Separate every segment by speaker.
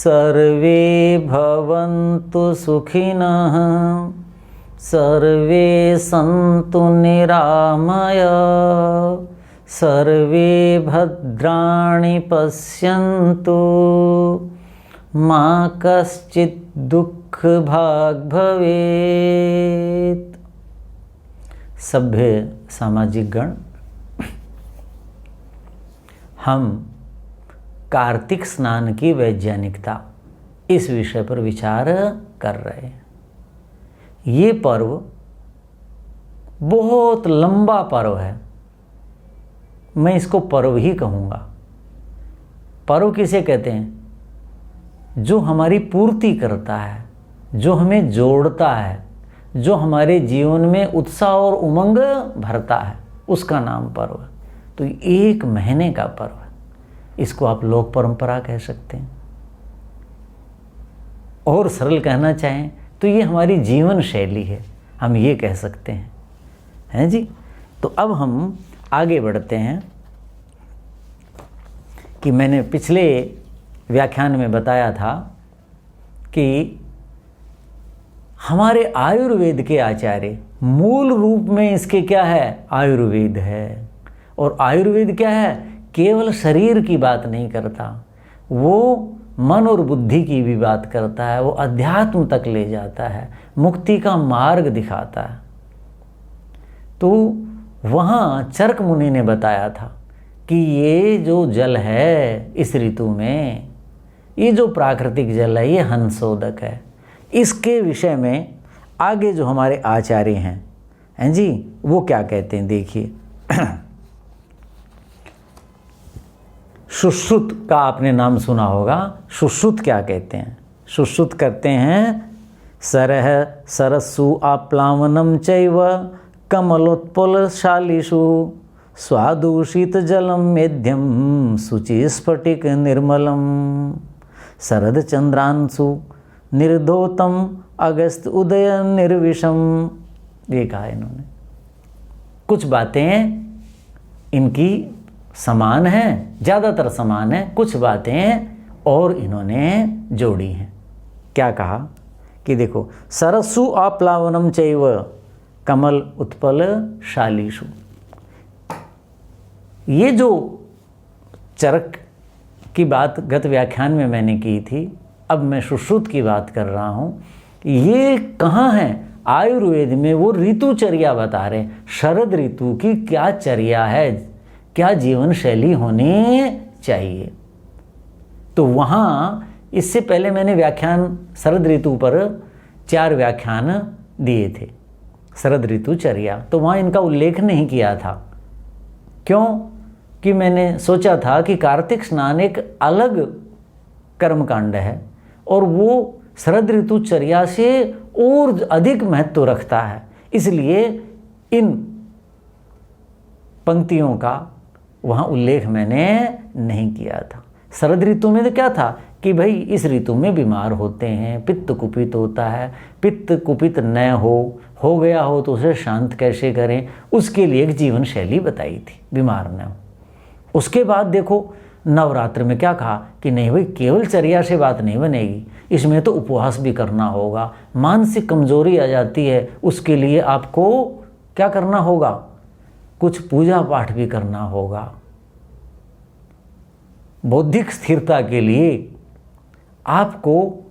Speaker 1: सर्वे भवन्तु सुखिनः सर्वे सन्तु निरामयाः सर्वे भद्राणि पश्यन्तु मा कश्चित् दुःखभाग् भवेत्। सभ्य सामाजिक गण, हम कार्तिक स्नान की वैज्ञानिकता इस विषय पर विचार कर रहे हैं। ये पर्व बहुत लंबा पर्व है, मैं इसको पर्व ही कहूँगा। पर्व किसे कहते हैं? जो हमारी पूर्ति करता है, जो हमें जोड़ता है, जो हमारे जीवन में उत्साह और उमंग भरता है, उसका नाम पर्व है। तो एक महीने का पर्व है, इसको आप लोक परंपरा कह सकते हैं, और सरल कहना चाहें तो ये हमारी जीवन शैली है, हम ये कह सकते हैं जी। तो अब हम आगे बढ़ते हैं कि मैंने पिछले व्याख्यान में बताया था कि हमारे आयुर्वेद के आचार्य मूल रूप में इसके क्या है? आयुर्वेद है। और आयुर्वेद क्या है? केवल शरीर की बात नहीं करता, वो मन और बुद्धि की भी बात करता है, वो अध्यात्म तक ले जाता है, मुक्ति का मार्ग दिखाता है। तो वहाँ चरक मुनि ने बताया था कि ये जो जल है इस ऋतु में, ये जो प्राकृतिक जल है, ये हंसोदक है। इसके विषय में आगे जो हमारे आचार्य हैं जी, वो क्या कहते हैं देखिए। सुश्रुत का आपने नाम सुना होगा। सुश्रुत क्या कहते हैं? सुश्रुत करते हैं सरह सरस्सु आप्लावनम चैव कमलोत्पलशालीषु स्वादूषित जलम मेध्यम शुचि स्फटिक निर्मलम शरद चंद्रांशु निर्धोतम अगस्त उदय निर्विषम। ये कहा इन्होंने। कुछ बातें इनकी समान हैं, ज़्यादातर समान है, कुछ बातें और इन्होंने जोड़ी हैं। क्या कहा कि देखो, सरस्सु आप्लावनम चैव कमल उत्पल शालीषु। ये जो चरक की बात गत व्याख्यान में मैंने की थी, अब मैं सुश्रुत की बात कर रहा हूँ। ये कहाँ है? आयुर्वेद में वो ऋतुचर्या बता रहे हैं। शरद ऋतु की क्या चर्या है, क्या जीवन शैली होनी चाहिए। तो वहाँ इससे पहले मैंने व्याख्यान शरद ऋतु पर 4 व्याख्यान दिए थे, शरद ऋतुचर्या। तो वहाँ इनका उल्लेख नहीं किया था। क्यों? कि मैंने सोचा था कि कार्तिक स्नान एक अलग कर्मकांड है और वो शरद ऋतुचर्या से और अधिक महत्व रखता है, इसलिए इन पंक्तियों का वहाँ उल्लेख मैंने नहीं किया था। शरद ऋतु में तो क्या था कि भाई इस ऋतु में बीमार होते हैं, पित्त कुपित होता है, पित्त कुपित न हो गया हो तो उसे शांत कैसे करें, उसके लिए एक जीवन शैली बताई थी, बीमार न हो। उसके बाद देखो नवरात्र में क्या कहा कि नहीं भाई केवल चर्या से बात नहीं बनेगी, इसमें तो उपवास भी करना होगा, मानसिक कमजोरी आ जाती है, उसके लिए आपको क्या करना होगा? कुछ पूजा पाठ भी करना होगा। बौद्धिक स्थिरता के लिए आपको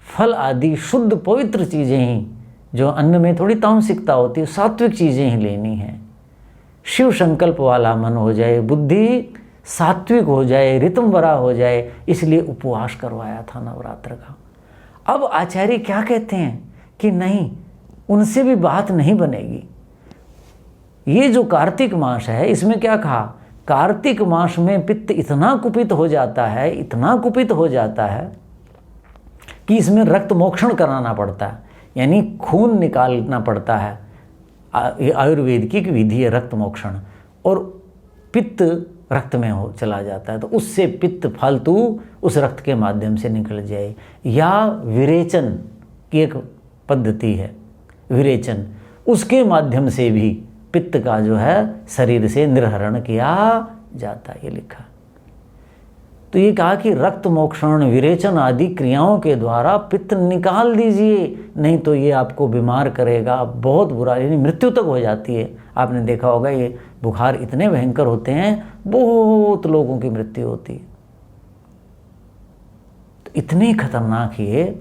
Speaker 1: फल आदि शुद्ध पवित्र चीज़ें ही, जो अन्न में थोड़ी तामसिकता होती है, सात्विक चीज़ें ही लेनी है। शिव संकल्प वाला मन हो जाए, बुद्धि सात्विक हो जाए, रितम भरा हो जाए, इसलिए उपवास करवाया था नवरात्र का। अब आचार्य क्या कहते हैं कि नहीं, उनसे भी बात नहीं बनेगी। ये जो कार्तिक मास है, इसमें क्या कहा? कार्तिक मास में पित्त इतना कुपित हो जाता है, इतना कुपित हो जाता है कि इसमें रक्त मोक्षण कराना पड़ता है, यानी खून निकालना पड़ता है। आयुर्वेद की विधि है रक्त मोक्षण, और पित्त रक्त में हो चला जाता है, तो उससे पित्त फालतू उस रक्त के माध्यम से निकल जाए। या विरेचन की एक पद्धति है, विरेचन, उसके माध्यम से भी पित्त का जो है शरीर से निर्हरण किया जाता है, ये लिखा। तो ये कहा कि रक्त मोक्षण, विरेचन आदि क्रियाओं के द्वारा पित्त निकाल दीजिए, नहीं तो ये आपको बीमार करेगा, बहुत बुरा, यानी मृत्यु तक हो जाती है। आपने देखा होगा ये बुखार इतने भयंकर होते हैं, बहुत लोगों की मृत्यु होती है। तो इतनी खतरनाक ये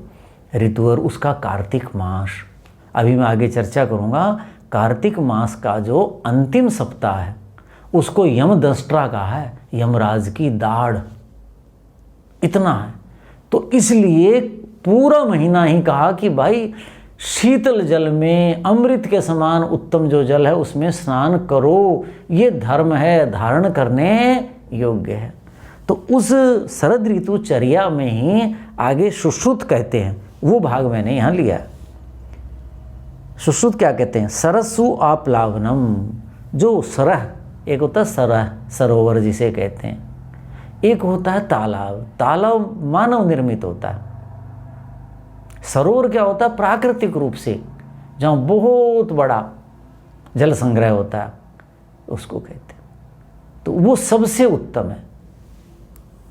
Speaker 1: ऋतु। और उसका कार्तिक मास, अभी मैं आगे चर्चा करूँगा। कार्तिक मास का जो अंतिम सप्ताह है उसको यमदंष्ट्रा कहा है, यमराज की दाढ़, इतना है। तो इसलिए पूरा महीना ही कहा कि भाई शीतल जल में अमृत के समान उत्तम जो जल है उसमें स्नान करो, ये धर्म है, धारण करने योग्य है। तो उस शरद ऋतु चर्या में ही आगे सुश्रुत कहते हैं, वो भाग मैंने यहाँ लिया है। सुश्रुत क्या कहते हैं? सरस्सु आप्लावनम, जो सरह, एक होता है सरह, सरोवर जिसे कहते हैं, एक होता है तालाब। तालाब मानव निर्मित होता है। सरोवर क्या होता है? प्राकृतिक रूप से जहाँ बहुत बड़ा जल संग्रह होता है उसको कहते हैं। तो वो सबसे उत्तम है,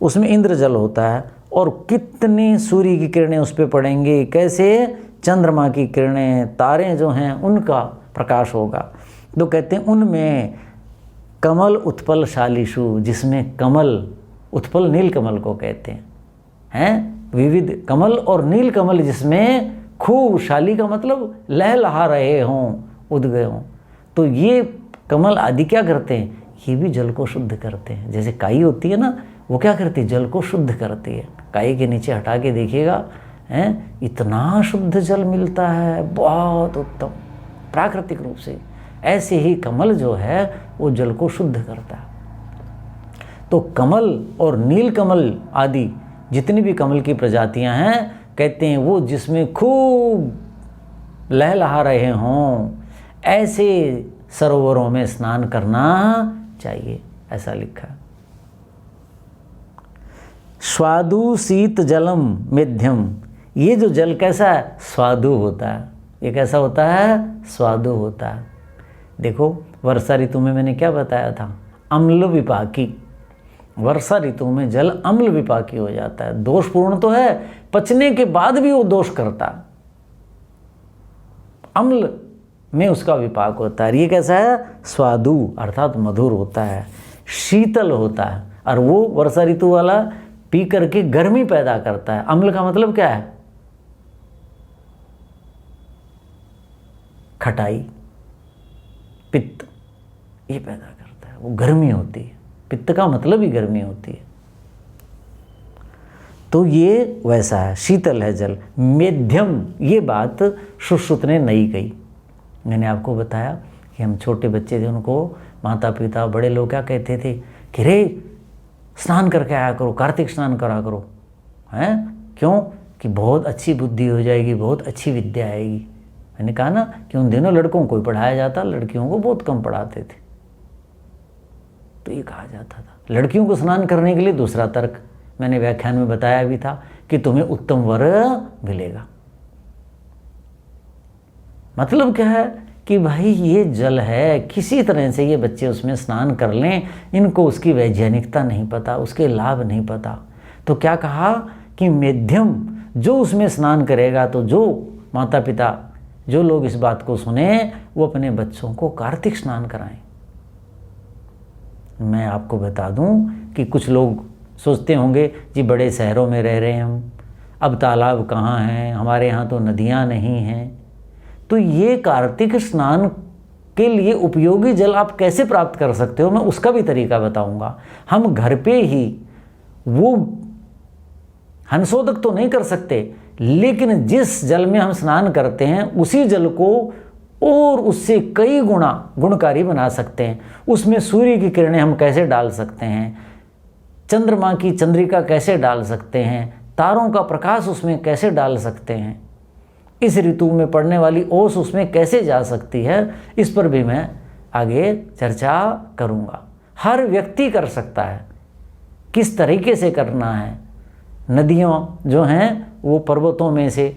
Speaker 1: उसमें इंद्र जल होता है। और कितने सूर्य की किरणें उस पर पड़ेंगे, कैसे? चंद्रमा की किरणें, तारे जो हैं उनका प्रकाश होगा। तो कहते हैं उनमें कमल उत्पल शालिशु, जिसमें कमल, उत्पल नील कमल को कहते हैं विविध कमल और नील कमल जिसमें खूब, शाली का मतलब लहलहा रहे हों, उद गए हों। तो ये कमल आदि क्या करते हैं? ये भी जल को शुद्ध करते हैं। जैसे काई होती है ना, वो क्या करती है? जल को शुद्ध करती है। काई के नीचे हटा के देखिएगा, इतना शुद्ध जल मिलता है, बहुत उत्तम, प्राकृतिक रूप से। ऐसे ही कमल जो है वो जल को शुद्ध करता है। तो कमल और नील कमल आदि जितनी भी कमल की प्रजातियां हैं, कहते हैं वो जिसमें खूब लहलहा रहे हों, ऐसे सरोवरों में स्नान करना चाहिए, ऐसा लिखा। स्वादु शीत जलम मेध्यम, ये जो जल कैसा है? स्वादु होता है। ये कैसा होता है? स्वादु होता है। देखो वर्षा ऋतु में मैंने क्या बताया था? अम्ल विपाकी। वर्षा ऋतु में जल अम्ल विपाकी हो जाता है। दोषपूर्ण तो है, पचने के बाद भी वो दोष करता है, अम्ल में उसका विपाक होता है। ये कैसा है? स्वादु अर्थात मधुर होता है, शीतल होता है। और वो वर्षा ऋतु वाला पी करके गर्मी पैदा करता है। अम्ल का मतलब क्या है? खटाई, पित्त, ये पैदा करता है, वो गर्मी होती है। पित्त का मतलब ही गर्मी होती है। तो ये वैसा है, शीतल है जल। मेध्यम, ये बात सुश्रुत ने नहीं कही। मैंने आपको बताया कि हम छोटे बच्चे थे, उनको माता पिता बड़े लोग क्या कहते थे कि रे स्नान करके आया करो, कार्तिक स्नान करा करो, हैं? क्यों? कि बहुत अच्छी बुद्धि हो जाएगी, बहुत अच्छी विद्या आएगी। मैंने कहा ना कि उन दिनों लड़कों को ही पढ़ाया जाता, लड़कियों को बहुत कम पढ़ाते थे। तो ये कहा जाता था। लड़कियों को स्नान करने के लिए दूसरा तर्क मैंने व्याख्यान में बताया भी था कि तुम्हें उत्तम वर मिलेगा। मतलब क्या है कि भाई ये जल है, किसी तरह से ये बच्चे उसमें स्नान कर लें, इनको उसकी वैज्ञानिकता नहीं पता, उसके लाभ नहीं पता। तो क्या कहा कि मेध्यम, जो उसमें स्नान करेगा, तो जो माता पिता, जो लोग इस बात को सुने, वो अपने बच्चों को कार्तिक स्नान कराएं। मैं आपको बता दूं कि कुछ लोग सोचते होंगे जी बड़े शहरों में रह रहे हैं हम, अब तालाब कहाँ हैं, हमारे यहाँ तो नदियाँ नहीं हैं। तो ये कार्तिक स्नान के लिए उपयोगी जल आप कैसे प्राप्त कर सकते हो, मैं उसका भी तरीका बताऊंगा। हम घर पे ही वो हंसोदक तो नहीं कर सकते, लेकिन जिस जल में हम स्नान करते हैं उसी जल को और उससे कई गुना गुणकारी बना सकते हैं। उसमें सूर्य की किरणें हम कैसे डाल सकते हैं, चंद्रमा की चंद्रिका कैसे डाल सकते हैं, तारों का प्रकाश उसमें कैसे डाल सकते हैं, इस ऋतु में पड़ने वाली ओस उसमें कैसे जा सकती है, इस पर भी मैं आगे चर्चा करूँगा। हर व्यक्ति कर सकता है, किस तरीके से करना है। नदियाँ जो हैं वो पर्वतों में से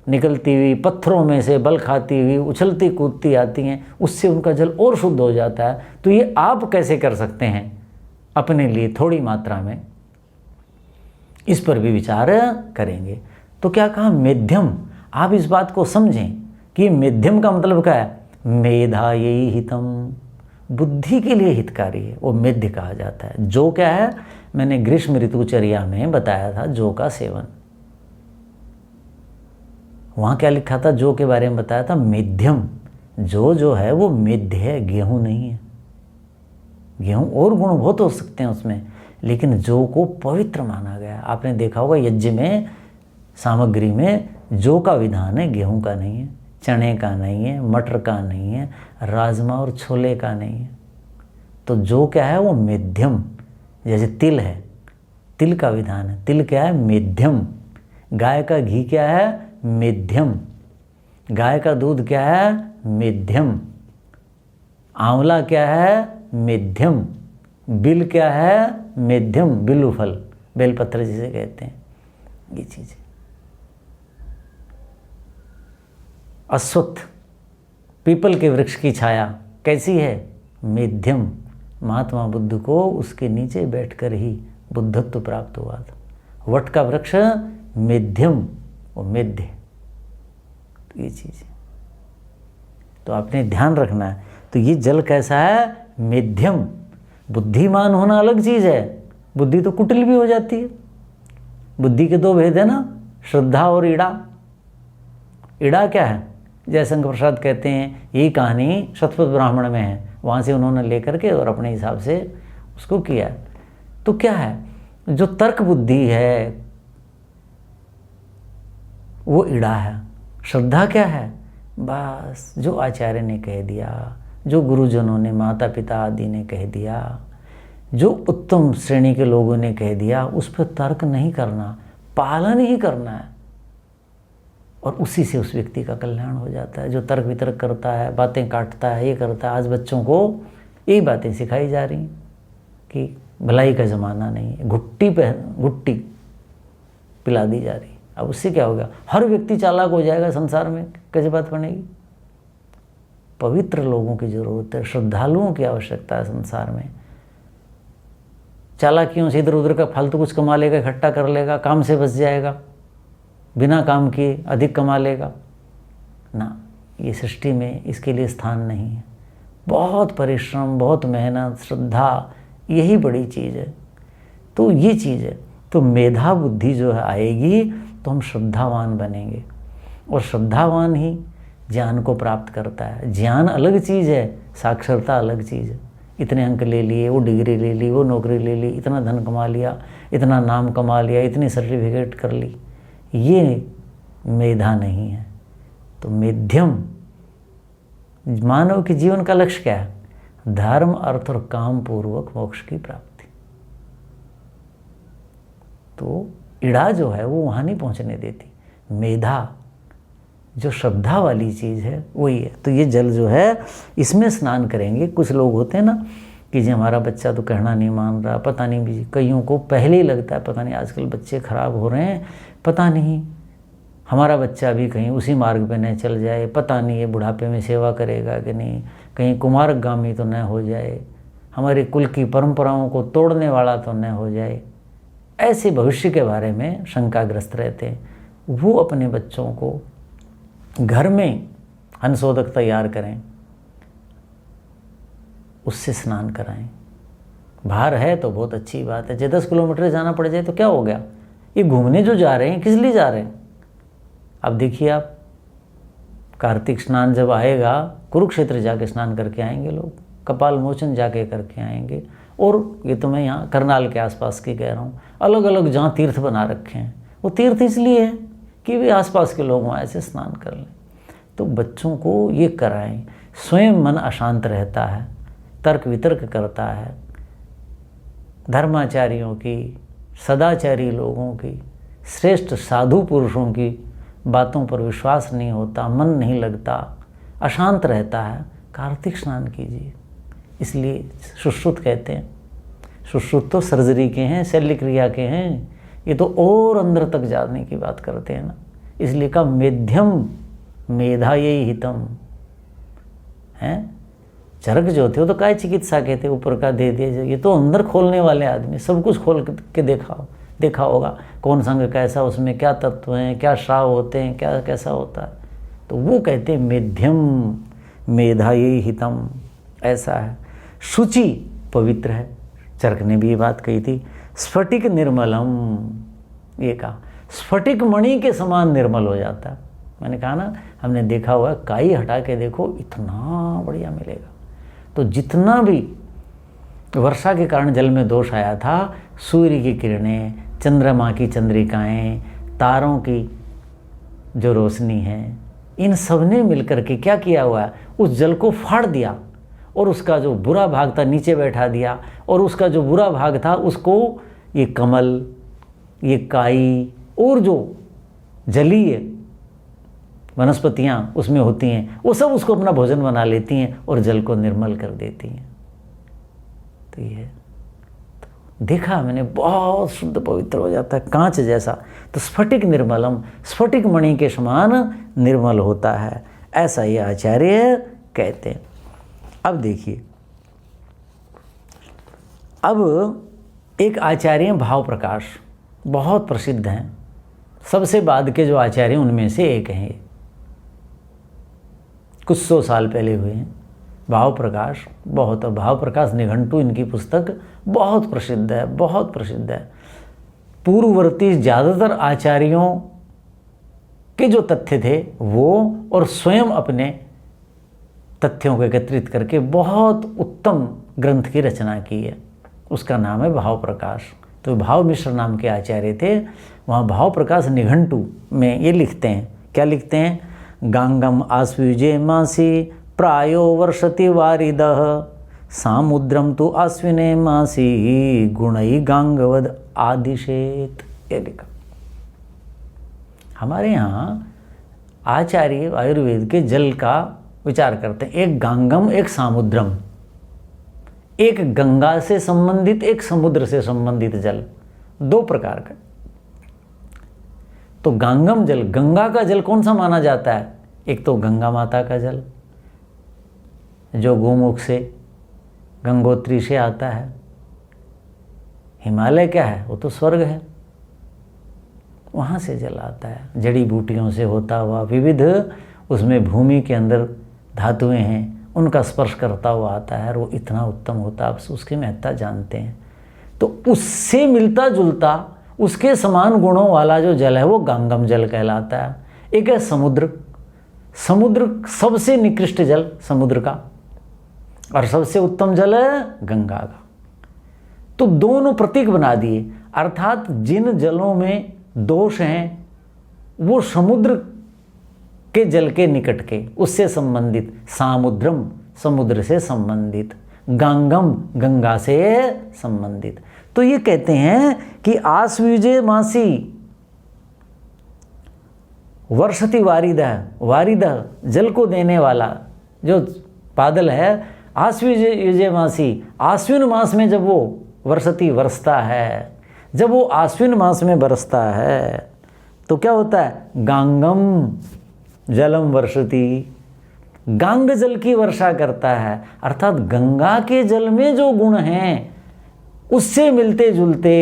Speaker 1: निकलती हुई, पत्थरों में से बल खाती हुई, उछलती कूदती आती हैं, उससे उनका जल और शुद्ध हो जाता है। तो ये आप कैसे कर सकते हैं अपने लिए थोड़ी मात्रा में, इस पर भी विचार करेंगे। तो क्या कहा? मेध्यम। आप इस बात को समझें कि मेध्यम का मतलब क्या है? मेधायै हितम, बुद्धि के लिए हितकारी है, वो मेध्य कहा जाता है। जो क्या है? मैंने ग्रीष्म ऋतुचर्या में बताया था जौ का सेवन। वहाँ क्या लिखा था? जौ के बारे में बताया था मेध्यम। जो है वो मेध्य है, गेहूँ नहीं है। गेहूँ और गुण बहुत हो सकते हैं उसमें, लेकिन जौ को पवित्र माना गया। आपने देखा होगा यज्ञ में सामग्री में जौ का विधान है, गेहूँ का नहीं है, चने का नहीं है, मटर का नहीं है, राजमा और छोले का नहीं है। तो जौ क्या है? वो मेध्यम। जैसे तिल है, तिल का विधान है, तिल क्या है? मेध्यम। गाय का घी क्या है? मेध्यम। गाय का दूध क्या है? मेध्यम। आंवला क्या है? मेध्यम। बिल क्या है? मेध्यम। बिल्लू फल, बेलपत्र जिसे कहते हैं, ये चीज़ें। अश्वत्थ, पीपल के वृक्ष की छाया कैसी है? मेध्यम। महात्मा बुद्ध को उसके नीचे बैठकर ही बुद्धत्व प्राप्त हुआ था। वट का वृक्ष मेध्यम, वो मेध्य। तो ये चीज़ तो आपने ध्यान रखना है। तो ये जल कैसा है? मेध्यम। बुद्धिमान होना अलग चीज़ है, बुद्धि तो कुटिल भी हो जाती है। बुद्धि के दो भेद है ना, श्रद्धा और ईड़ा। ईड़ा क्या है? जयशंकर प्रसाद कहते हैं यही कहानी शतपथ ब्राह्मण में है, वहाँ से उन्होंने लेकर के और अपने हिसाब से उसको किया। तो क्या है? जो तर्क बुद्धि है वो ईड़ा है। श्रद्धा क्या है? बस जो आचार्य ने कह दिया, जो गुरुजनों ने, माता पिता आदि ने कह दिया, जो उत्तम श्रेणी के लोगों ने कह दिया, उस पर तर्क नहीं करना, पालन ही करना है, और उसी से उस व्यक्ति का कल्याण हो जाता है। जो तर्क वितर्क करता है, बातें काटता है, ये करता है। आज बच्चों को यही बातें सिखाई जा रही कि भलाई का ज़माना नहीं है, घुट्टी पिला दी जा रही। अब उससे क्या होगा? हर व्यक्ति चालाक हो जाएगा संसार में, कैसे बात बनेगी? पवित्र लोगों की ज़रूरत है, श्रद्धालुओं की आवश्यकता है संसार में। चालाकियों से इधर उधर का फालतू कुछ कमा लेगा, इकट्ठा कर लेगा, काम से बच जाएगा, बिना काम किए अधिक कमा लेगा ना। ये सृष्टि में इसके लिए स्थान नहीं है। बहुत परिश्रम, बहुत मेहनत, श्रद्धा, यही बड़ी चीज़ है। तो ये चीज़ है। तो मेधा बुद्धि जो है आएगी तो हम श्रद्धावान बनेंगे, और श्रद्धावान ही ज्ञान को प्राप्त करता है। ज्ञान अलग चीज़ है, साक्षरता अलग चीज़ है। इतने अंक ले लिए, वो डिग्री ले ली, वो नौकरी ले ली, इतना धन कमा लिया, इतना नाम कमा लिया, इतनी सर्टिफिकेट कर ली, ये मेधा नहीं है। तो मेध्यम मानव के जीवन का लक्ष्य क्या है? धर्म, अर्थ और काम पूर्वक मोक्ष की प्राप्ति। तो ईड़ा जो है वो वहाँ नहीं पहुँचने देती। मेधा जो श्रद्धा वाली चीज़ है वही है। तो ये जल जो है इसमें स्नान करेंगे। कुछ लोग होते हैं ना कि जी हमारा बच्चा तो कहना नहीं मान रहा, पता नहीं भी, कईयों को पहले ही लगता है पता नहीं आजकल बच्चे खराब हो रहे हैं, पता नहीं हमारा बच्चा भी कहीं उसी मार्ग पे न चल जाए, पता नहीं ये बुढ़ापे में सेवा करेगा कि नहीं, कहीं कुमारगामी तो न हो जाए, हमारे कुल की परंपराओं को तोड़ने वाला तो न हो जाए। ऐसे भविष्य के बारे में शंकाग्रस्त रहते हैं। वो अपने बच्चों को घर में हंसोदक तैयार करें, उससे स्नान कराएं। बाहर है तो बहुत अच्छी बात है, 10 किलोमीटर जाना पड़ जाए तो क्या हो गया? ये घूमने जो जा रहे हैं किस लिए जा रहे हैं? अब देखिए आप, कार्तिक स्नान जब आएगा, कुरुक्षेत्र जाके स्नान करके आएंगे लोग, कपाल मोचन जाके करके आएंगे। और ये तो मैं यहाँ करनाल के आसपास की कह रहा हूँ, अलग अलग जहाँ तीर्थ बना रखे हैं, वो तीर्थ इसलिए है कि वे आसपास के लोग वहाँ से स्नान कर लें। तो बच्चों को ये कराएं। स्वयं मन अशांत रहता है, तर्क वितर्क करता है, धर्माचार्यों की, सदाचारी लोगों की, श्रेष्ठ साधु पुरुषों की बातों पर विश्वास नहीं होता, मन नहीं लगता, अशांत रहता है, कार्तिक स्नान कीजिए। इसलिए सुश्रुत कहते हैं, सुश्रुत तो सर्जरी के हैं, शल्य क्रिया के हैं, ये तो और अंदर तक जाने की बात करते हैं ना। इसलिए का मेध्यम मेधायै हितम है। चरक जो थे वो तो काय चिकित्सा के थे, ऊपर का दे दिए, ये तो अंदर खोलने वाले आदमी, सब कुछ खोल के दिखाओ, देखा होगा कौन संग कैसा, उसमें क्या तत्व हैं, क्या श्राव होते हैं, क्या कैसा होता है। तो वो कहते हैं मेध्यम मेधाये हितम, ऐसा है। शुचि पवित्र है, चरक ने भी ये बात कही थी। स्फटिक निर्मलम, ये कहा स्फटिक मणि के समान निर्मल हो जाता है। मैंने कहा ना, हमने देखा हुआ काई हटा के देखो इतना बढ़िया मिलेगा। तो जितना भी वर्षा के कारण जल में दोष आया था, सूर्य की किरणें, चंद्रमा की चंद्रिकाएं, तारों की जो रोशनी है, इन सब ने मिलकर के क्या किया हुआ है, उस जल को फाड़ दिया और उसका जो बुरा भाग था नीचे बैठा दिया, और उसका जो बुरा भाग था उसको ये कमल, ये काई और जो जलीय वनस्पतियाँ उसमें होती हैं, वो सब उसको अपना भोजन बना लेती हैं और जल को निर्मल कर देती हैं। तो ये देखा मैंने, बहुत शुद्ध पवित्र हो जाता है, कांच जैसा। तो स्फटिक निर्मलम, स्फटिक मणि के समान निर्मल होता है, ऐसा ये आचार्य कहते हैं। अब देखिए, अब एक आचार्य भाव प्रकाश, बहुत प्रसिद्ध हैं, सबसे बाद के जो आचार्य उनमें से एक हैं, ये कुछ 100 साल पहले हुए हैं। भाव प्रकाश बहुत, भाव प्रकाश निघंटू इनकी पुस्तक बहुत प्रसिद्ध है, बहुत प्रसिद्ध है। पूर्ववर्ती ज़्यादातर आचार्यों के जो तथ्य थे वो, और स्वयं अपने तथ्यों को एकत्रित करके बहुत उत्तम ग्रंथ की रचना की है, उसका नाम है भाव प्रकाश। तो भाव मिश्र नाम के आचार्य थे, वहाँ भाव प्रकाश निघंटू में ये लिखते हैं, क्या लिखते हैं, गांगम आश्विजे मासी प्रायो वर्षति वारिदः, सामुद्रम तो आश्विने मासी गुणई गांगवद आदिशेत, ये लिखा। हमारे यहाँ आचार्य आयुर्वेद के जल का विचार करते हैं, एक गांगम एक सामुद्रम, एक गंगा से संबंधित एक समुद्र से संबंधित जल, दो प्रकार का। तो गांगम जल, गंगा का जल कौन सा माना जाता है, एक तो गंगा माता का जल जो गोमुख से गंगोत्री से आता है। हिमालय क्या है, वो तो स्वर्ग है, वहाँ से जल आता है, जड़ी बूटियों से होता हुआ, विविध उसमें भूमि के अंदर धातुएं हैं, उनका स्पर्श करता हुआ आता है, और वो इतना उत्तम होता है, आप उसकी महत्ता जानते हैं। तो उससे मिलता जुलता, उसके समान गुणों वाला जो जल है वो गांगम जल कहलाता है। एक है समुद्र, समुद्र सबसे निकृष्ट जल समुद्र का, और सबसे उत्तम जल है गंगा का। तो दोनों प्रतीक बना दिए, अर्थात जिन जलों में दोष हैं वो समुद्र के जल के निकट के, उससे संबंधित, सामुद्रम समुद्र से संबंधित, गांगम गंगा से संबंधित। तो ये कहते हैं कि आश्विजे मासी वर्षति वारिदः, वारिदः जल को देने वाला जो बादल है, आश्विजे मासी, आश्विन मास में जब वो वर्षति बरसता है, जब वो आश्विन मास में बरसता है तो क्या होता है, गांगम जलम वर्षति, गांग जल की वर्षा करता है, अर्थात गंगा के जल में जो गुण हैं उससे मिलते जुलते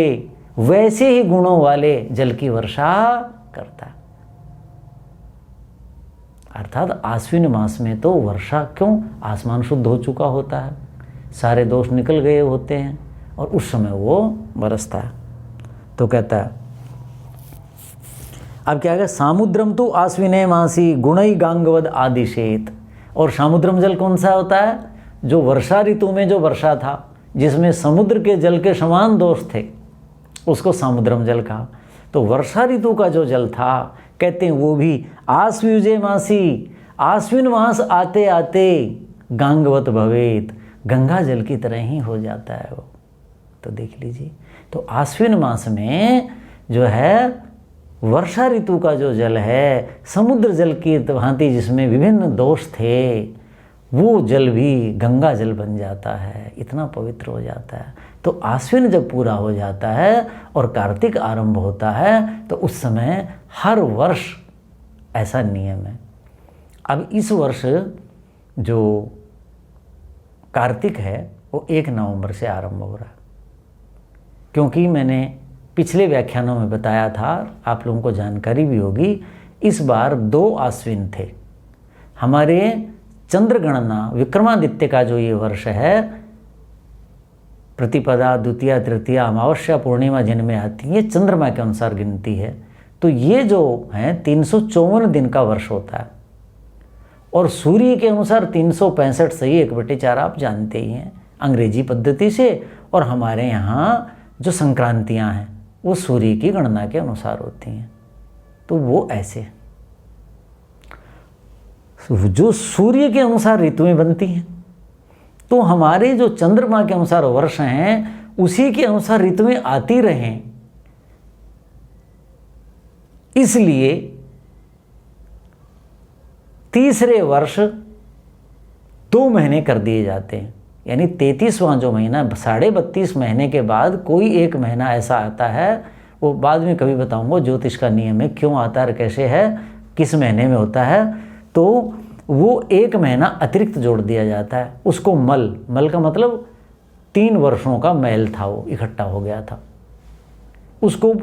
Speaker 1: वैसे ही गुणों वाले जल की वर्षा करता है। अर्थात आश्विन मास में तो वर्षा, क्यों, आसमान शुद्ध हो चुका होता है, सारे दोष निकल गए होते हैं, और उस समय वो बरसता है। तो कहता है, अब क्या है, सामुद्रम तो आश्विने मासी गुणई गांगवद आदिशेत। और सामुद्रम जल कौन सा होता है, जो वर्षा ऋतु में जो वर्षा था, जिसमें समुद्र के जल के समान दोष थे, उसको सामुद्रम जल कहा। तो वर्षा ऋतु का जो जल था, कहते हैं वो भी आश्विजे मासी, आश्विन मास आते आते गांगवत भवेत, गंगा जल की तरह ही हो जाता है वो। तो देख लीजिए, तो आश्विन मास में जो है वर्षा ऋतु का जो जल है, समुद्र जल की भांति जिसमें विभिन्न दोष थे, वो जल भी गंगा जल बन जाता है, इतना पवित्र हो जाता है। तो आश्विन जब पूरा हो जाता है और कार्तिक आरंभ होता है, तो उस समय हर वर्ष ऐसा नियम है। अब इस वर्ष जो कार्तिक है वो 1 नवंबर से आरंभ हो रहा है, क्योंकि मैंने पिछले व्याख्यानों में बताया था, आप लोगों को जानकारी भी होगी, इस बार 2 आश्विन थे। हमारे चंद्र गणना विक्रमादित्य का जो ये वर्ष है, प्रतिपदा, द्वितीया, तृतीया, अमावस्या, पूर्णिमा जिनमें आती है, चंद्रमा के अनुसार गिनती है। तो ये जो है 354 दिन का वर्ष होता है, और सूर्य के अनुसार 365 सही 1/4 आप जानते ही हैं अंग्रेजी पद्धति से। और हमारे यहाँ जो संक्रांतियाँ हैं वो सूर्य की गणना के अनुसार होती हैं। तो वो ऐसे जो सूर्य के अनुसार ऋतुएं बनती हैं, तो हमारे जो चंद्रमा के अनुसार वर्ष हैं उसी के अनुसार ऋतुएं आती रहें, इसलिए तीसरे वर्ष 2 महीने कर दिए जाते हैं। यानी 33वां जो महीना, 32.5 महीने के बाद कोई एक महीना ऐसा आता है, वो बाद में कभी बताऊंगा ज्योतिष का नियम है क्यों आता है, कैसे है, किस महीने में होता है। तो वो एक महीना अतिरिक्त जोड़ दिया जाता है। उसको मल का मतलब 3 वर्षों का मैल था, वो इकट्ठा हो गया था। उसको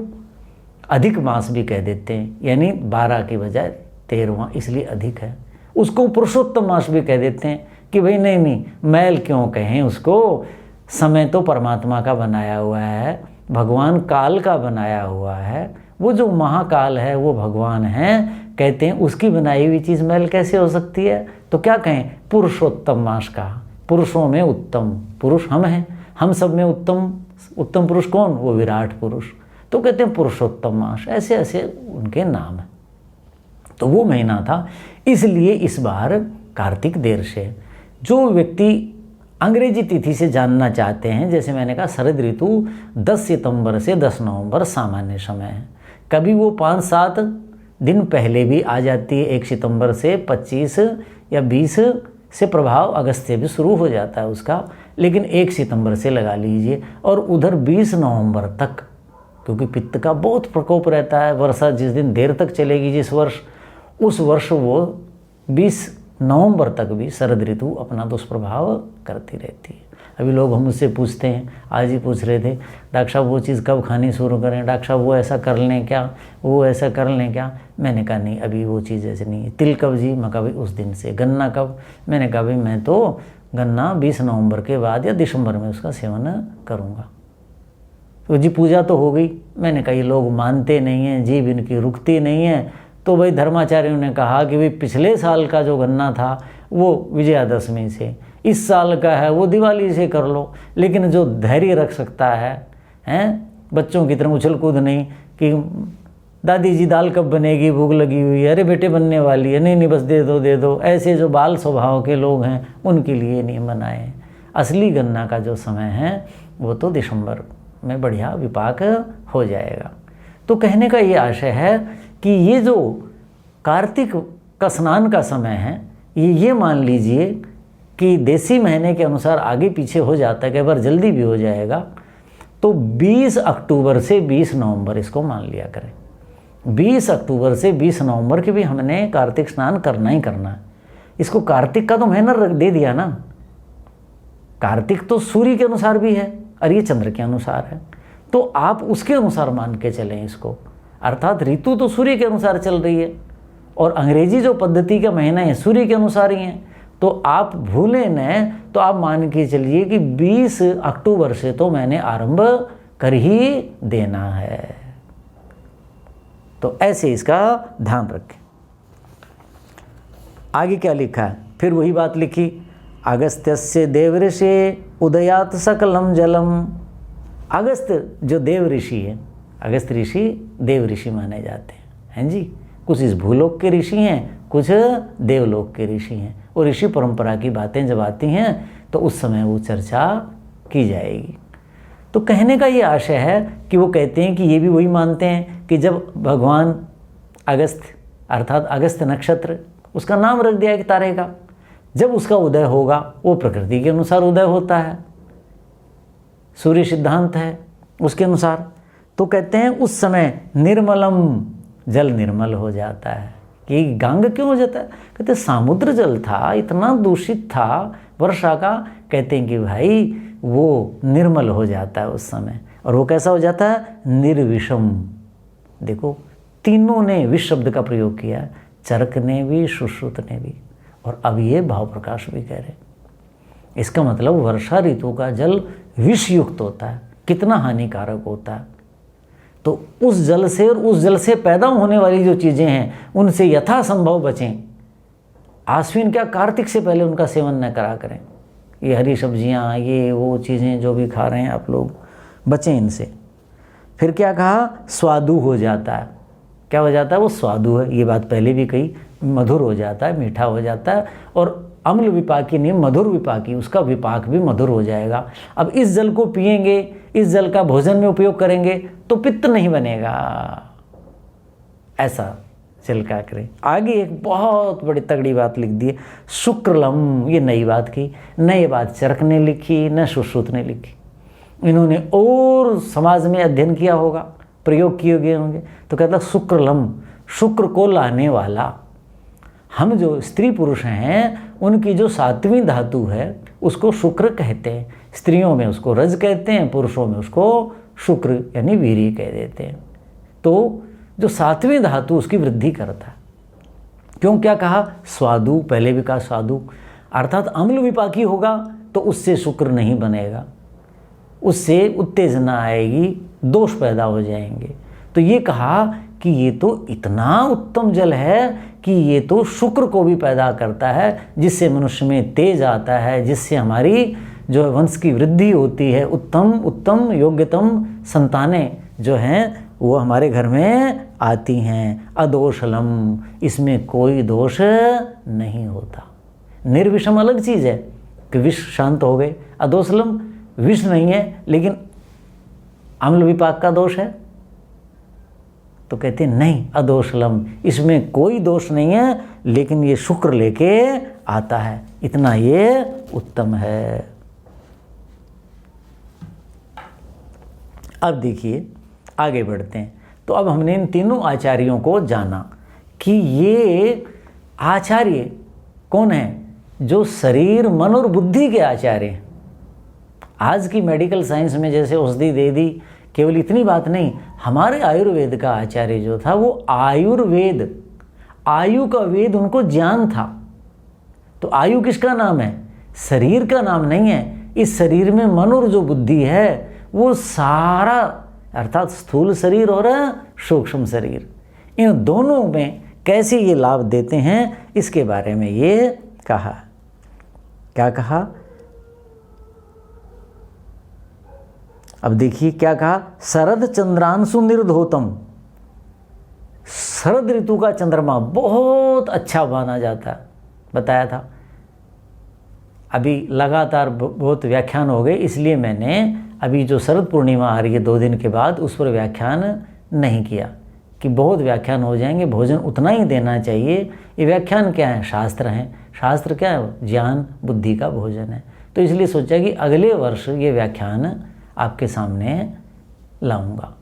Speaker 1: अधिक मास भी कह देते हैं, यानी 12 की बजाय 13वां इसलिए अधिक है। उसको पुरुषोत्तम मास भी कह देते हैं कि भाई नहीं मैल क्यों कहें उसको, समय तो परमात्मा का बनाया हुआ है, भगवान काल का बनाया हुआ है। वो जो महाकाल है वो भगवान है, कहते हैं उसकी बनाई हुई चीज़ मैल कैसे हो सकती है। तो क्या कहें, पुरुषोत्तम मास का, पुरुषों में उत्तम पुरुष हम हैं, हम सब में उत्तम पुरुष कौन, वो विराट पुरुष। तो कहते हैं पुरुषोत्तम मास, ऐसे ऐसे उनके नाम हैं। तो वो महीना था, इसलिए इस बार कार्तिक देर से। जो व्यक्ति अंग्रेजी तिथि से जानना चाहते हैं, जैसे मैंने कहा शरद ऋतु 10 सितंबर से 10 नवंबर सामान्य समय है। कभी वो 5-7 दिन पहले भी आ जाती है, 1 सितंबर से 25 या 20 से प्रभाव अगस्त से भी शुरू हो जाता है उसका, लेकिन 1 सितंबर से लगा लीजिए। और उधर 20 नवंबर तक, क्योंकि पित्त का बहुत प्रकोप रहता है, वर्षा जिस दिन देर तक चलेगी जिस वर्ष, उस वर्ष वो 20 नवंबर तक भी शरद ऋतु अपना दुष्प्रभाव करती रहती है। अभी लोग हम मुझसे पूछते हैं, आज ही पूछ रहे थे, डॉक्टर साहब वो चीज़ कब खानी शुरू करें, डॉक्टर साहब वो ऐसा कर लें क्या, वो ऐसा कर लें क्या। मैंने कहा नहीं, अभी वो चीज़ ऐसे नहीं है। तिल कब जी, मैं कहा भाई उस दिन से। गन्ना कब, मैंने कहा भाई मैं तो गन्ना 20 नवंबर के बाद या दिसंबर में उसका सेवन करूँगा। तो जी पूजा तो हो गई। मैंने कहा ये लोग मानते नहीं हैं, जीभ इनकी रुकती नहीं है। तो भाई धर्माचार्यों ने कहा कि भाई पिछले साल का जो गन्ना था वो विजयादशमी से, इस साल का है वो दिवाली से कर लो। लेकिन जो धैर्य रख सकता है बच्चों की तरह उछल कूद नहीं कि दादी जी दाल कब बनेगी, भूख लगी हुई है, अरे बेटे बनने वाली है, नहीं बस दे दो। ऐसे जो बाल स्वभाव के लोग हैं उनके लिए नहीं बनाए। असली गन्ना का जो समय है वो तो दिसंबर में बढ़िया विपाक हो जाएगा। तो कहने का ये आशय है कि ये जो कार्तिक का स्नान का समय है, ये मान लीजिए कि देसी महीने के अनुसार आगे पीछे हो जाता है, कई बार जल्दी भी हो जाएगा। तो 20 अक्टूबर से 20 नवंबर इसको मान लिया करें। 20 अक्टूबर से 20 नवंबर के भी हमने कार्तिक स्नान करना ही करना है। इसको कार्तिक का तो महीना दे दिया ना, कार्तिक तो सूर्य के अनुसार भी है और ये चंद्र के अनुसार है, तो आप उसके अनुसार मान के चलें इसको। अर्थात ऋतु तो सूर्य के अनुसार चल रही है और अंग्रेजी जो पद्धति का महीना है सूर्य के अनुसार ही है। तो आप भूलें न, तो आप मान के चलिए कि 20 अक्टूबर से तो मैंने आरंभ कर ही देना है। तो ऐसे इसका ध्यान रखें। आगे क्या लिखा है, फिर वही बात लिखी, अगस्त्यस्य देवऋषि उदयात सकलम जलम। अगस्त जो देव ऋषि है, अगस्त ऋषि देव ऋषि माने जाते हैं जी। कुछ इस भूलोक के ऋषि हैं, कुछ देवलोक के ऋषि हैं। और ऋषि परंपरा की बातें जब आती हैं तो उस समय वो चर्चा की जाएगी। तो कहने का ये आशय है कि वो कहते हैं कि ये भी वही मानते हैं कि जब भगवान अगस्त अर्थात अगस्त नक्षत्र, उसका नाम रख दिया कि तारे का, जब उसका उदय होगा वो प्रकृति के अनुसार उदय होता है, सूर्य सिद्धांत है उसके अनुसार। तो कहते हैं उस समय निर्मलम, जल निर्मल हो जाता है। कि गंग क्यों हो जाता है, कहते समुद्र जल था इतना दूषित था वर्षा का, कहते हैं कि भाई वो निर्मल हो जाता है उस समय। और वो कैसा हो जाता है? निर्विषम। देखो तीनों ने विष शब्द का प्रयोग किया, चरक ने भी, सुश्रुत ने भी, और अब ये भाव प्रकाश भी कह रहे। इसका मतलब वर्षा ऋतु का जल विष युक्त होता है, कितना हानिकारक होता है। तो उस जल से और उस जल से पैदा होने वाली जो चीज़ें हैं उनसे यथासंभव बचें। आश्विन क्या, कार्तिक से पहले उनका सेवन न करा करें। ये हरी सब्जियां, ये वो चीज़ें जो भी खा रहे हैं आप लोग, बचें इनसे। फिर क्या कहा? स्वादु हो जाता है। क्या हो जाता है? वो स्वादु है, ये बात पहले भी कही, मधुर हो जाता है, मीठा हो जाता है। और अम्ल विपाकी नहीं, मधुर विपाकी, उसका विपाक भी मधुर हो जाएगा। अब इस जल को पिएंगे, इस जल का भोजन में उपयोग करेंगे तो पित्त नहीं बनेगा। ऐसा जल का करें। आगे एक बहुत बड़ी तगड़ी बात लिख दी है, शुक्रलम। ये नई बात की, न ये बात चरक ने लिखी, न सुश्रुत ने लिखी। इन्होंने और समाज में अध्ययन किया होगा, प्रयोग किए गए होंगे। तो कहता शुक्रलम, शुक्र को लाने वाला। हम जो स्त्री पुरुष हैं उनकी जो सातवीं धातु है उसको शुक्र कहते हैं। स्त्रियों में उसको रज कहते हैं, पुरुषों में उसको शुक्र यानी वीर्य कह देते हैं। तो जो सातवीं धातु उसकी वृद्धि करता है। क्यों, क्या कहा? स्वादु, पहले भी कहा स्वादु, अर्थात अम्ल विपाकी होगा तो उससे शुक्र नहीं बनेगा, उससे उत्तेजना आएगी, दोष पैदा हो जाएंगे। तो ये कहा कि ये तो इतना उत्तम जल है कि ये तो शुक्र को भी पैदा करता है, जिससे मनुष्य में तेज आता है, जिससे हमारी जो वंश की वृद्धि होती है, उत्तम योग्यतम संतानें जो हैं वो हमारे घर में आती हैं। अदोषलम, इसमें कोई दोष नहीं होता। निर्विषम अलग चीज़ है कि विष शांत हो गए, अदोषलम विष नहीं है लेकिन अम्ल विपाक का दोष है। तो कहते हैं नहीं, अदोषलम, इसमें कोई दोष नहीं है, लेकिन ये शुक्र लेके आता है, इतना ये उत्तम है। अब देखिए आगे बढ़ते हैं। तो अब हमने इन तीनों आचार्यों को जाना कि ये आचार्य कौन है? जो शरीर, मन और बुद्धि के आचार्य हैं। आज की मेडिकल साइंस में जैसे औषधि दे दी, केवल इतनी बात नहीं, हमारे आयुर्वेद का आचार्य जो था वो आयुर्वेद, आयु का वेद उनको ज्ञान था। तो आयु किसका नाम है? शरीर का नाम नहीं है। इस शरीर में मन और जो बुद्धि है वो सारा, अर्थात स्थूल शरीर और सूक्ष्म शरीर, इन दोनों में कैसे ये लाभ देते हैं इसके बारे में ये कहा। क्या कहा? अब देखिए क्या कहा? शरद चंद्रांशु निर्धोतम। शरद ऋतु का चंद्रमा बहुत अच्छा माना जाता है, बताया था। अभी लगातार बहुत व्याख्यान हो गए, इसलिए मैंने अभी जो शरद पूर्णिमा आ रही है 2 दिन के बाद, उस पर व्याख्यान नहीं किया कि बहुत व्याख्यान हो जाएंगे, भोजन उतना ही देना चाहिए। ये व्याख्यान क्या है? शास्त्र हैं। शास्त्र क्या है? ज्ञान बुद्धि का भोजन है। तो इसलिए सोचा कि अगले वर्ष ये व्याख्यान आपके सामने लाऊंगा।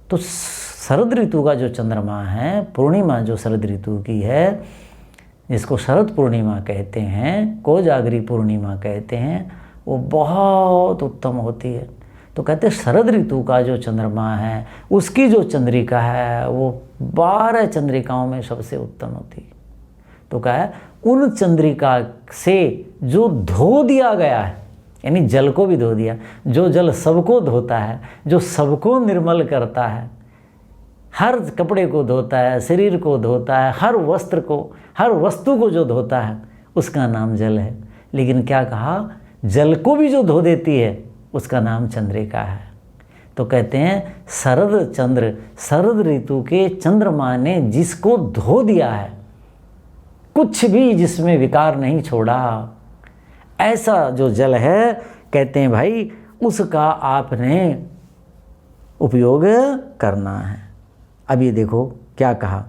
Speaker 1: तो शरद ऋतु का जो चंद्रमा है, पूर्णिमा जो शरद ऋतु की है, जिसको शरद पूर्णिमा कहते हैं, कोजागरी पूर्णिमा कहते हैं, वो बहुत उत्तम होती है। तो कहते हैं शरद ऋतु का जो चंद्रमा है उसकी जो चंद्रिका है वो 12 चंद्रिकाओं में सबसे उत्तम होती है। तो क्या है? उन चंद्रिका से जो धो दिया गया है, यानी जल को भी धो दिया, जो जल सबको धोता है, जो सबको निर्मल करता है, हर कपड़े को धोता है, शरीर को धोता है, हर वस्त्र को, हर वस्तु को जो धोता है, उसका नाम जल है। लेकिन क्या कहा? जल को भी जो धो देती है उसका नाम चंद्रिका है। तो कहते हैं शरद चंद्र, शरद ऋतु के चंद्रमा ने जिसको धो दिया है, कुछ भी जिसमें विकार नहीं छोड़ा, ऐसा जो जल है, कहते हैं भाई उसका आपने उपयोग करना है। अब ये देखो क्या कहा।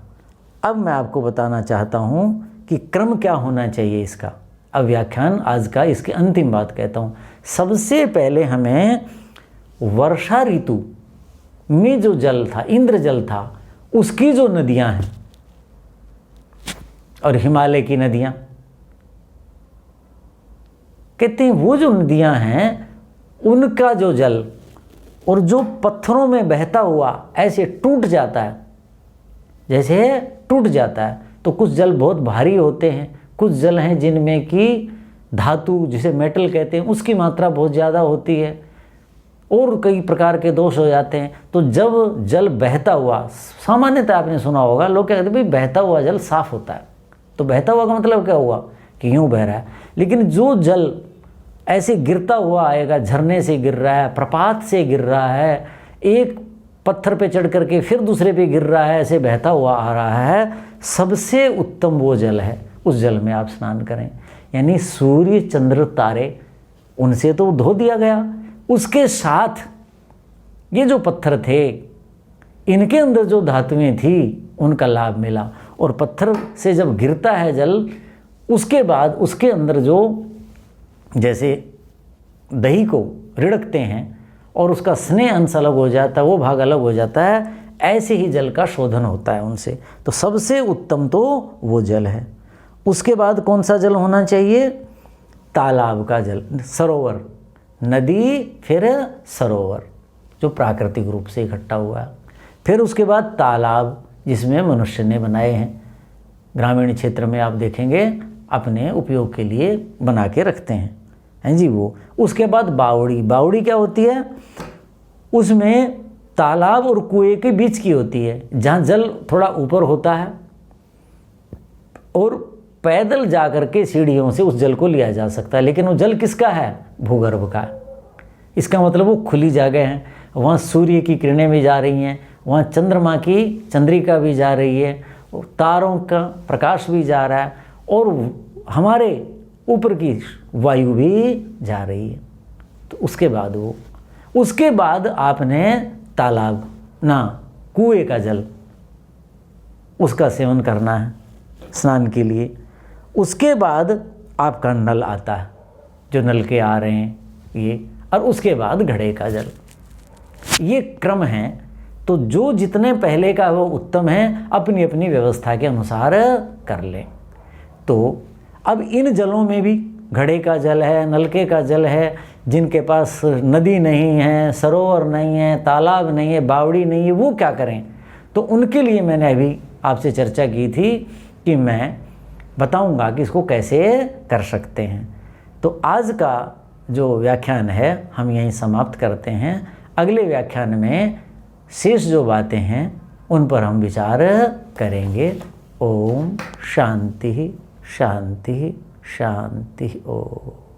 Speaker 1: अब मैं आपको बताना चाहता हूँ कि क्रम क्या होना चाहिए इसका। अब व्याख्यान आज का इसकी अंतिम बात कहता हूँ। सबसे पहले हमें वर्षा ऋतु में जो जल था, इंद्र जल था, उसकी जो नदियाँ हैं और हिमालय की नदियाँ, कहते हैं वो जो नदियाँ हैं उनका जो जल और जो पत्थरों में बहता हुआ ऐसे टूट जाता है, जैसे टूट जाता है, तो कुछ जल बहुत भारी होते हैं, कुछ जल हैं जिनमें कि धातु जिसे मेटल कहते हैं उसकी मात्रा बहुत ज़्यादा होती है, और कई प्रकार के दोष हो जाते हैं। तो जब जल बहता हुआ, सामान्यतः आपने सुना होगा लोग क्या कहते हैं, भाई बहता हुआ जल साफ होता है, तो बहता हुआ का मतलब क्या हुआ कि यूँ बह रहा है। लेकिन जो जल ऐसे गिरता हुआ आएगा, झरने से गिर रहा है, प्रपात से गिर रहा है, एक पत्थर पे चढ़ करके फिर दूसरे पे गिर रहा है, ऐसे बहता हुआ आ रहा है, सबसे उत्तम वो जल है, उस जल में आप स्नान करें। यानी सूर्य चंद्र तारे उनसे तो धो दिया गया, उसके साथ ये जो पत्थर थे इनके अंदर जो धातुएं थी उनका लाभ मिला। और पत्थर से जब गिरता है जल, उसके बाद उसके अंदर जो जैसे दही को रिड़कते हैं और उसका स्नेह अंश अलग हो जाता है, वो भाग अलग हो जाता है, ऐसे ही जल का शोधन होता है उनसे। तो सबसे उत्तम तो वो जल है। उसके बाद कौन सा जल होना चाहिए? तालाब का जल, सरोवर, नदी फिर सरोवर जो प्राकृतिक रूप से इकट्ठा हुआ है। फिर उसके बाद तालाब जिसमें मनुष्य ने बनाए हैं, ग्रामीण क्षेत्र में आप देखेंगे अपने उपयोग के लिए बना के रखते हैं जी वो। उसके बाद बावड़ी, बावड़ी क्या होती है? उसमें तालाब और कुएं के बीच की होती है, जहाँ जल थोड़ा ऊपर होता है और पैदल जा कर के सीढ़ियों से उस जल को लिया जा सकता है। लेकिन वो जल किसका है? भूगर्भ का। इसका मतलब वो खुली जगह है, वहाँ सूर्य की किरणें भी जा रही हैं, वहाँ चंद्रमा की चंद्रिका भी जा रही है, तारों का प्रकाश भी जा रहा है, और हमारे ऊपर की वायु भी जा रही है। तो उसके बाद आपने तालाब ना कुएं का जल उसका सेवन करना है स्नान के लिए। उसके बाद आपका नल आता है, जो नल के आ रहे हैं ये, और उसके बाद घड़े का जल। ये क्रम है। तो जो जितने पहले का वो उत्तम है, अपनी अपनी व्यवस्था के अनुसार कर लें। तो अब इन जलों में भी घड़े का जल है, नलके का जल है, जिनके पास नदी नहीं है, सरोवर नहीं है, तालाब नहीं है, बावड़ी नहीं है, वो क्या करें? तो उनके लिए मैंने अभी आपसे चर्चा की थी कि मैं बताऊंगा कि इसको कैसे कर सकते हैं। तो आज का जो व्याख्यान है हम यहीं समाप्त करते हैं। अगले व्याख्यान में शेष जो बातें हैं उन पर हम विचार करेंगे। ओम शांति शांति शांति। ओम।